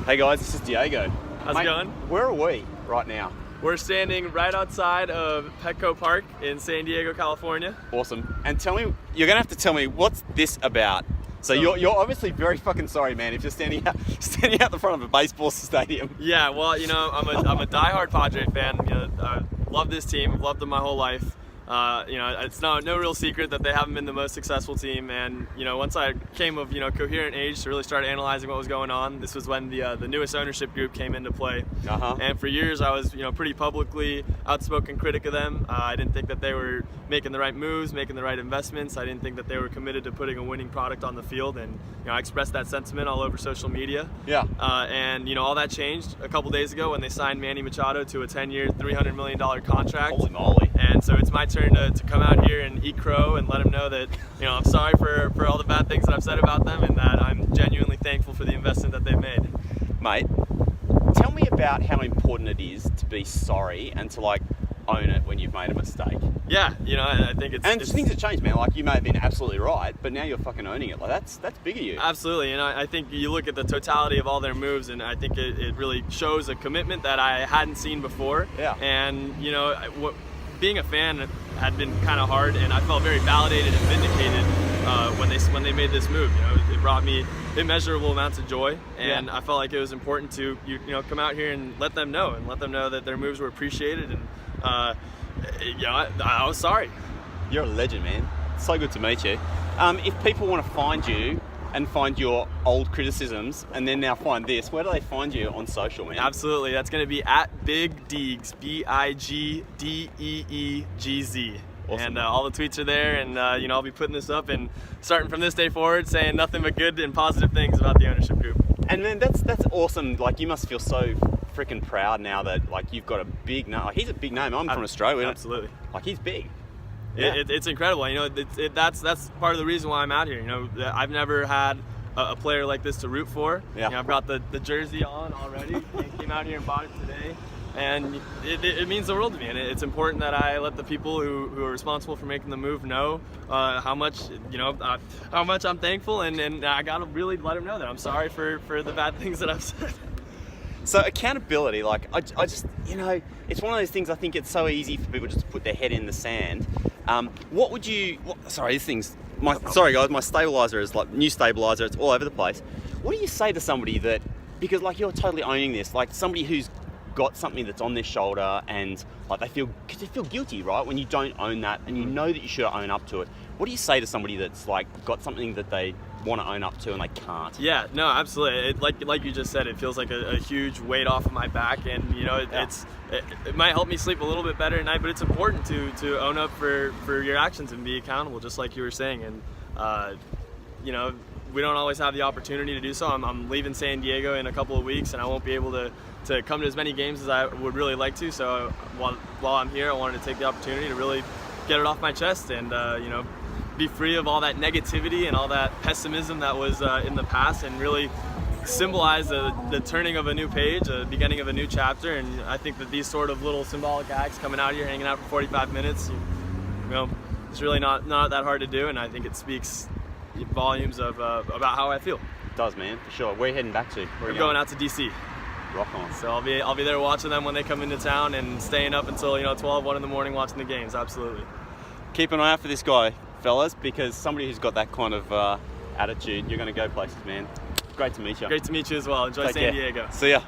Hey guys, this is Diego. How's it going? Where are we right now? We're standing right outside of Petco Park in San Diego, California. Awesome. And tell me, you're gonna have to tell me, what's this about? So you're obviously very fucking sorry, man, if you're standing out the front of a baseball stadium. Yeah, well, you know, I'm a diehard Padre fan. You know, I love this team, loved them my whole life. You know, it's no real secret that they haven't been the most successful team. And you know, once I came of coherent age to really start analyzing what was going on, this was when the newest ownership group came into play. And for years, I was pretty publicly outspoken critic of them. I didn't think that they were making the right moves, making the right investments. I didn't think that they were committed to putting a winning product on the field. And I expressed that sentiment all over social media. Yeah. And all that changed a couple days ago when they signed Manny Machado to a 10-year, $300 million contract. Holy moly. And so it's my turn to come out here and eat crow and let them know that I'm sorry for all the bad things that I've said about them, and that I'm genuinely thankful for the investment that they've made. Mate, tell me about how important it is to be sorry and to own it when you've made a mistake. Yeah, I think it's things have changed, man. You may have been absolutely right, but now you're fucking owning it. That's big of you. Absolutely, and I think you look at the totality of all their moves, and I think it really shows a commitment that I hadn't seen before. Yeah. And being a fan had been kind of hard, and I felt very validated and vindicated when they made this move. It brought me immeasurable amounts of joy, and Yeah. I felt like it was important to come out here and let them know that their moves were appreciated. And I was sorry. You're a legend, man. So good to meet you. If people want to find you and find your old criticisms and then now find this, where do they find you on social, man? Absolutely, that's going to be at Big Deegs, BIGDEEGZ. Awesome. And all the tweets are there, and I'll be putting this up and starting from this day forward saying nothing but good and positive things about the ownership group. And then that's awesome. You must feel so freaking proud now that you've got a big name. He's a big name. I'm from Australia. Absolutely. He's big. Yeah. It's incredible. That's part of the reason why I'm out here. I've never had a player like this to root for. Yeah. I brought the jersey on already. And came out here and bought it today, and it means the world to me. And it's important that I let the people who are responsible for making the move know how much I'm thankful, and I gotta really let them know that I'm sorry for the bad things that I've said. So accountability, I just, it's one of those things. I think it's so easy for people just to put their head in the sand. Sorry guys, my stabilizer is new stabilizer, it's all over the place. What do you say to somebody that, because you're totally owning this, somebody who's got something that's on their shoulder and they feel guilty, right, when you don't own that and you know that you should own up to it? What do you say to somebody that's got something that they want to own up to and they can't? Yeah, no, absolutely. Like you just said, it feels like a huge weight off of my back, and it might help me sleep a little bit better at night. But it's important to own up for your actions and be accountable, just like you were saying. And we don't always have the opportunity to do so. I'm leaving San Diego in a couple of weeks, and I won't be able to come to as many games as I would really like to. So while I'm here, I wanted to take the opportunity to really get it off my chest and be free of all that negativity and all that pessimism that was in the past, and really symbolize the turning of a new page, the beginning of a new chapter. And I think that these sort of little symbolic acts, coming out here, hanging out for 45 minutes, it's really not that hard to do, and I think it speaks volumes of about how I feel. It does, man, for sure. Where are you heading back to? We're going out to DC. Rock on. So I'll be there watching them when they come into town, and staying up until 12, 1 in the morning watching the games. Absolutely. Keep an eye out for this guy, fellas, because somebody who's got that kind of attitude, you're going to go places, man. Great to meet you. Great to meet you as well. Enjoy Take San care. Diego. See ya.